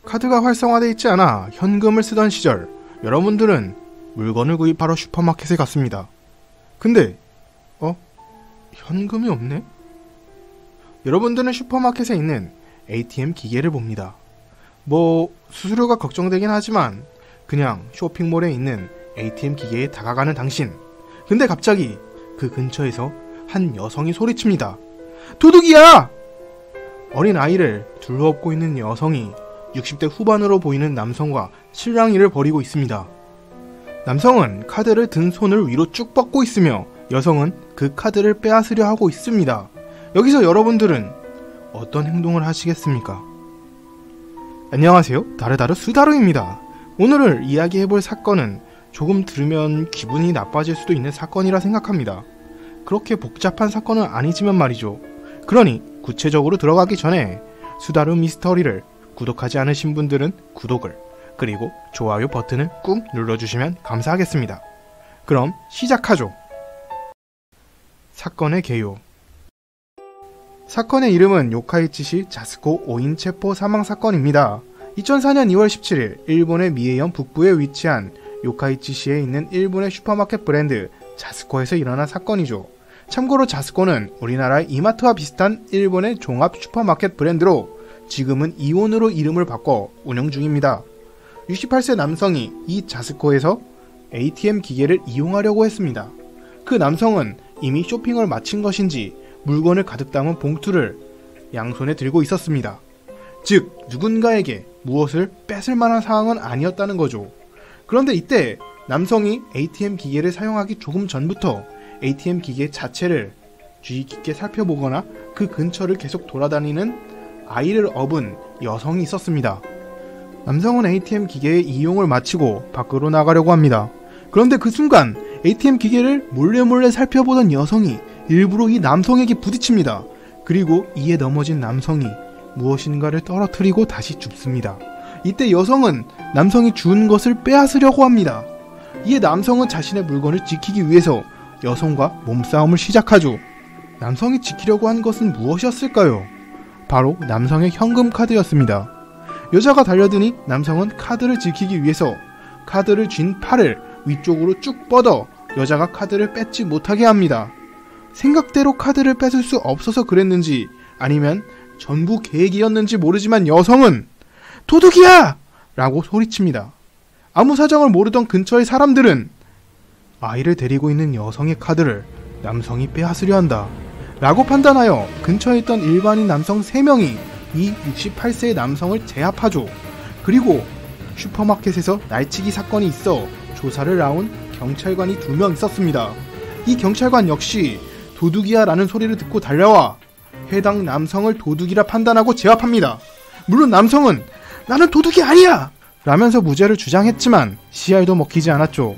카드가 활성화되어 있지 않아 현금을 쓰던 시절, 여러분들은 물건을 구입하러 슈퍼마켓에 갔습니다. 근데 현금이 없네? 여러분들은 슈퍼마켓에 있는 ATM 기계를 봅니다. 수수료가 걱정되긴 하지만 그냥 쇼핑몰에 있는 ATM 기계에 다가가는 당신. 근데 갑자기 그 근처에서 한 여성이 소리칩니다. 도둑이야! 어린 아이를 둘러엎고 있는 여성이 60대 후반으로 보이는 남성과 실랑이를 벌이고 있습니다. 남성은 카드를 든 손을 위로 쭉 뻗고 있으며 여성은 그 카드를 빼앗으려 하고 있습니다. 여기서 여러분들은 어떤 행동을 하시겠습니까? 안녕하세요, 다르다르 수다루입니다. 오늘 이야기해볼 사건은 조금 들으면 기분이 나빠질 수도 있는 사건이라 생각합니다. 그렇게 복잡한 사건은 아니지만 말이죠. 그러니 구체적으로 들어가기 전에 수다루 미스터리를 구독하지 않으신 분들은 구독을, 그리고 좋아요 버튼을 꾹 눌러주시면 감사하겠습니다. 그럼 시작하죠. 사건의 개요. 사건의 이름은 요카이치시 자스코 5인 체포 사망 사건입니다. 2004년 2월 17일 일본의 미에현 북부에 위치한 요카이치시에 있는 일본의 슈퍼마켓 브랜드 자스코에서 일어난 사건이죠. 참고로 자스코는 우리나라의 이마트와 비슷한 일본의 종합 슈퍼마켓 브랜드로 지금은 이온으로 이름을 바꿔 운영 중입니다. 68세 남성이 이 자스코에서 ATM 기계를 이용하려고 했습니다. 그 남성은 이미 쇼핑을 마친 것인지 물건을 가득 담은 봉투를 양손에 들고 있었습니다. 즉 누군가에게 무엇을 뺏을 만한 상황은 아니었다는 거죠. 그런데 이때 남성이 ATM 기계를 사용하기 조금 전부터 ATM 기계 자체를 주의 깊게 살펴보거나 그 근처를 계속 돌아다니는 아이를 업은 여성이 있었습니다. 남성은 ATM 기계의 이용을 마치고 밖으로 나가려고 합니다. 그런데 그 순간 ATM 기계를 몰래 살펴보던 여성이 일부러 이 남성에게 부딪힙니다. 그리고 이에 넘어진 남성이 무엇인가를 떨어뜨리고 다시 줍습니다. 이때 여성은 남성이 준 것을 빼앗으려고 합니다. 이에 남성은 자신의 물건을 지키기 위해서 여성과 몸싸움을 시작하죠. 남성이 지키려고 한 것은 무엇이었을까요? 바로 남성의 현금 카드였습니다. 여자가 달려드니 남성은 카드를 지키기 위해서 카드를 쥔 팔을 위쪽으로 쭉 뻗어 여자가 카드를 뺏지 못하게 합니다. 생각대로 카드를 뺏을 수 없어서 그랬는지 아니면 전부 계획이었는지 모르지만 여성은 도둑이야! 라고 소리칩니다. 아무 사정을 모르던 근처의 사람들은 아이를 데리고 있는 여성의 카드를 남성이 빼앗으려 한다 라고 판단하여 근처에 있던 일반인 남성 3명이 이 68세의 남성을 제압하죠. 그리고 슈퍼마켓에서 날치기 사건이 있어 조사를 나온 경찰관이 2명 있었습니다. 이 경찰관 역시 도둑이야 라는 소리를 듣고 달려와 해당 남성을 도둑이라 판단하고 제압합니다. 물론 남성은 나는 도둑이 아니야! 라면서 무죄를 주장했지만 CR도 먹히지 않았죠.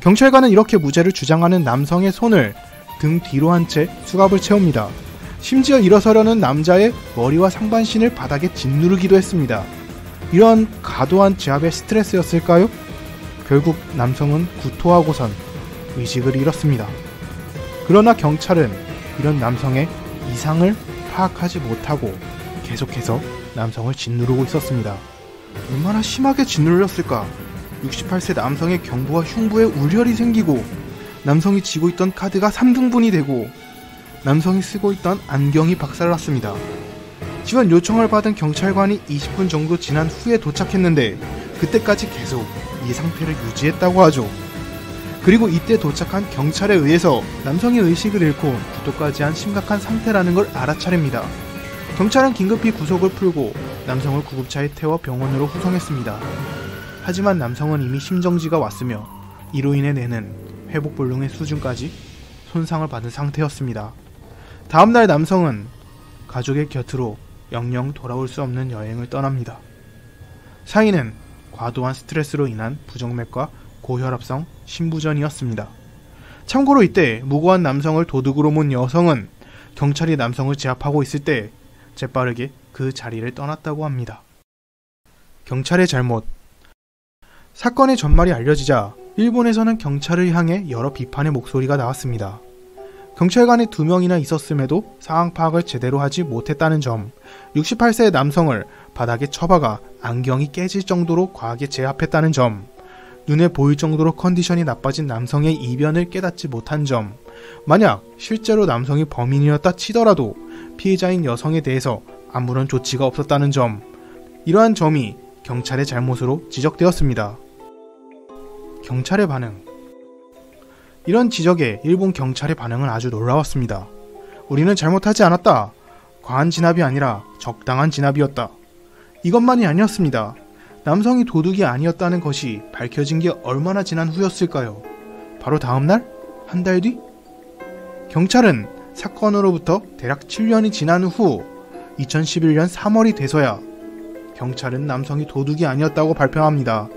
경찰관은 이렇게 무죄를 주장하는 남성의 손을 등 뒤로 한 채 수갑을 채웁니다. 심지어 일어서려는 남자의 머리와 상반신을 바닥에 짓누르기도 했습니다. 이런 과도한 제압의 스트레스였을까요? 결국 남성은 구토하고선 의식을 잃었습니다. 그러나 경찰은 이런 남성의 이상을 파악하지 못하고 계속해서 남성을 짓누르고 있었습니다. 얼마나 심하게 짓눌렸을까? 68세 남성의 경부와 흉부에 울혈이 생기고 남성이 쥐고 있던 카드가 3등분이 되고 남성이 쓰고 있던 안경이 박살났습니다. 지원 요청을 받은 경찰관이 20분 정도 지난 후에 도착했는데 그때까지 계속 이 상태를 유지했다고 하죠. 그리고 이때 도착한 경찰에 의해서 남성이 의식을 잃고 구토까지 한 심각한 상태라는 걸 알아차립니다. 경찰은 긴급히 구속을 풀고 남성을 구급차에 태워 병원으로 후송했습니다. 하지만 남성은 이미 심정지가 왔으며 이로 인해 뇌는 회복불능의 수준까지 손상을 받은 상태였습니다. 다음날 남성은 가족의 곁으로 영영 돌아올 수 없는 여행을 떠납니다. 사인은 과도한 스트레스로 인한 부정맥과 고혈압성 심부전이었습니다. 참고로 이때 무고한 남성을 도둑으로 몬 여성은 경찰이 남성을 제압하고 있을 때 재빠르게 그 자리를 떠났다고 합니다. 경찰의 잘못. 사건의 전말이 알려지자 일본에서는 경찰을 향해 여러 비판의 목소리가 나왔습니다. 경찰관이 2명이나 있었음에도 상황 파악을 제대로 하지 못했다는 점, 68세의 남성을 바닥에 처박아 안경이 깨질 정도로 과하게 제압했다는 점, 눈에 보일 정도로 컨디션이 나빠진 남성의 이변을 깨닫지 못한 점, 만약 실제로 남성이 범인이었다 치더라도 피해자인 여성에 대해서 아무런 조치가 없었다는 점, 이러한 점이 경찰의 잘못으로 지적되었습니다. 경찰의 반응. 이런 지적에 일본 경찰의 반응은 아주 놀라웠습니다. 우리는 잘못하지 않았다. 과한 진압이 아니라 적당한 진압이었다. 이것만이 아니었습니다. 남성이 도둑이 아니었다는 것이 밝혀진 게 얼마나 지난 후였을까요? 바로 다음날? 한 달 뒤? 경찰은 사건으로부터 대략 7년이 지난 후 2011년 3월이 돼서야 경찰은 남성이 도둑이 아니었다고 발표합니다.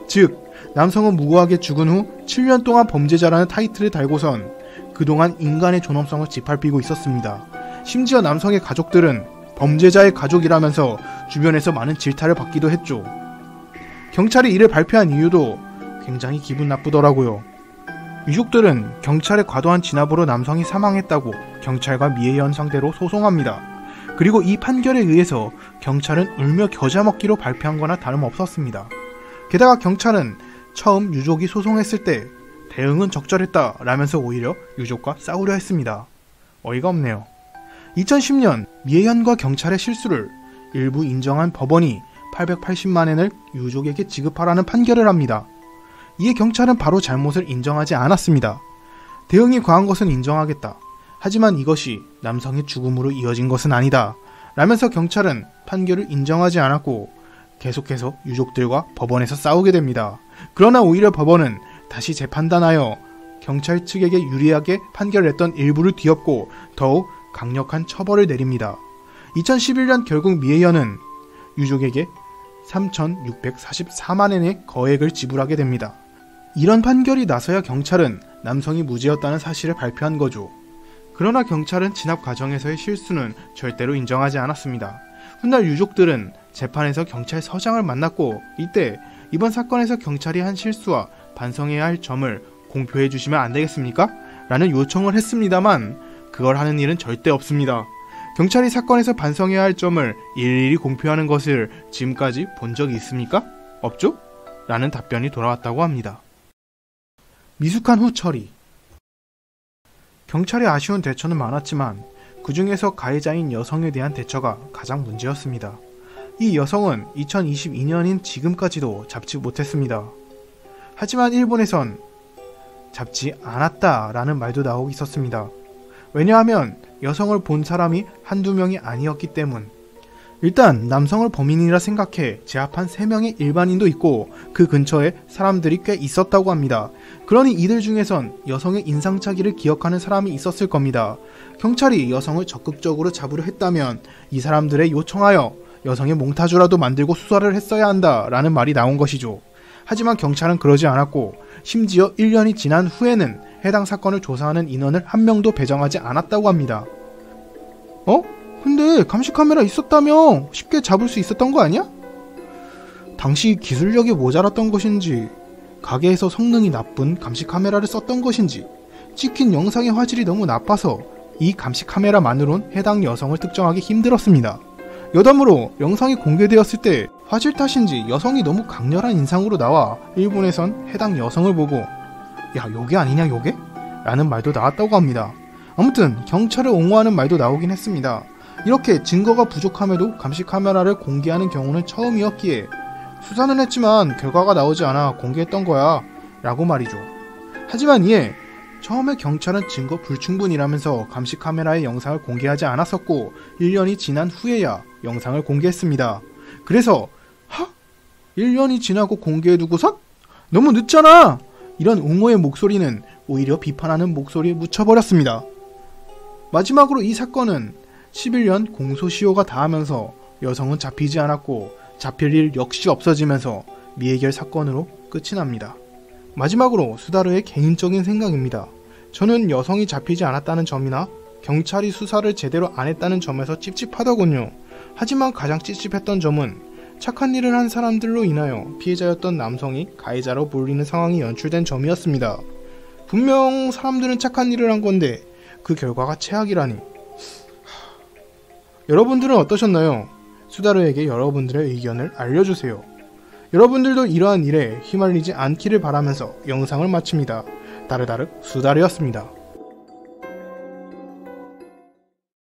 즉, 남성은 무고하게 죽은 후 7년 동안 범죄자라는 타이틀을 달고선 그동안 인간의 존엄성을 짓밟히고 있었습니다. 심지어 남성의 가족들은 범죄자의 가족이라면서 주변에서 많은 질타를 받기도 했죠. 경찰이 이를 발표한 이유도 굉장히 기분 나쁘더라고요. 유족들은 경찰의 과도한 진압으로 남성이 사망했다고 경찰과 미해연 상대로 소송합니다. 그리고 이 판결에 의해서 경찰은 울며 겨자 먹기로 발표한 거나 다름없었습니다. 게다가 경찰은 처음 유족이 소송했을 때 대응은 적절했다 라면서 오히려 유족과 싸우려 했습니다. 어이가 없네요. 2010년 미해연과 경찰의 실수를 일부 인정한 법원이 880만엔을 유족에게 지급하라는 판결을 합니다. 이에 경찰은 바로 잘못을 인정하지 않았습니다. 대응이 과한 것은 인정하겠다. 하지만 이것이 남성의 죽음으로 이어진 것은 아니다. 라면서 경찰은 판결을 인정하지 않았고 계속해서 유족들과 법원에서 싸우게 됩니다. 그러나 오히려 법원은 다시 재판단하여 경찰 측에게 유리하게 판결을 했던 일부를 뒤엎고 더욱 강력한 처벌을 내립니다. 2011년 결국 미해연은 유족에게 3,644만엔의 거액을 지불하게 됩니다. 이런 판결이 나서야 경찰은 남성이 무죄였다는 사실을 발표한 거죠. 그러나 경찰은 진압 과정에서의 실수는 절대로 인정하지 않았습니다. 훗날 유족들은 재판에서 경찰 서장을 만났고 이때 이번 사건에서 경찰이 한 실수와 반성해야 할 점을 공표해 주시면 안 되겠습니까? 라는 요청을 했습니다만 그걸 하는 일은 절대 없습니다. 경찰이 사건에서 반성해야 할 점을 일일이 공표하는 것을 지금까지 본 적이 있습니까? 없죠? 라는 답변이 돌아왔다고 합니다. 미숙한 후 처리. 경찰의 아쉬운 대처는 많았지만 그 중에서 가해자인 여성에 대한 대처가 가장 문제였습니다. 이 여성은 2022년인 지금까지도 잡지 못했습니다. 하지만 일본에선 잡지 않았다라는 말도 나오고 있었습니다. 왜냐하면 여성을 본 사람이 한두 명이 아니었기 때문. 일단 남성을 범인이라 생각해 제압한 3명의 일반인도 있고 그 근처에 사람들이 꽤 있었다고 합니다. 그러니 이들 중에선 여성의 인상착의를 기억하는 사람이 있었을 겁니다. 경찰이 여성을 적극적으로 잡으려 했다면 이 사람들에 요청하여 여성의 몽타주라도 만들고 수사를 했어야 한다 라는 말이 나온 것이죠. 하지만 경찰은 그러지 않았고 심지어 1년이 지난 후에는 해당 사건을 조사하는 인원을 한 명도 배정하지 않았다고 합니다. 근데 감시카메라 있었다며 쉽게 잡을 수 있었던 거 아니야? 당시 기술력이 모자랐던 것인지 가게에서 성능이 나쁜 감시카메라를 썼던 것인지 찍힌 영상의 화질이 너무 나빠서 이 감시카메라만으론 해당 여성을 특정하기 힘들었습니다. 여담으로 영상이 공개되었을 때 화질 탓인지 여성이 너무 강렬한 인상으로 나와 일본에선 해당 여성을 보고 야 요게 아니냐 요게? 라는 말도 나왔다고 합니다. 아무튼 경찰을 옹호하는 말도 나오긴 했습니다. 이렇게 증거가 부족함에도 감시카메라를 공개하는 경우는 처음이었기에 수사는 했지만 결과가 나오지 않아 공개했던 거야 라고 말이죠. 하지만 이에 처음에 경찰은 증거 불충분이라면서 감시카메라의 영상을 공개하지 않았었고 1년이 지난 후에야 영상을 공개했습니다. 그래서 1년이 지나고 공개해두고서? 너무 늦잖아! 이런 옹호의 목소리는 오히려 비판하는 목소리에 묻혀버렸습니다. 마지막으로 이 사건은 11년 공소시효가 다하면서 여성은 잡히지 않았고 잡힐 일 역시 없어지면서 미해결 사건으로 끝이 납니다. 마지막으로 수다르의 개인적인 생각입니다. 저는 여성이 잡히지 않았다는 점이나 경찰이 수사를 제대로 안 했다는 점에서 찝찝하더군요. 하지만 가장 찝찝했던 점은 착한 일을 한 사람들로 인하여 피해자였던 남성이 가해자로 몰리는 상황이 연출된 점이었습니다. 분명 사람들은 착한 일을 한 건데 그 결과가 최악이라니. 여러분들은 어떠셨나요? 수다르에게 여러분들의 의견을 알려주세요. 여러분들도 이러한 일에 휘말리지 않기를 바라면서 영상을 마칩니다. 다르다르 수다르였습니다.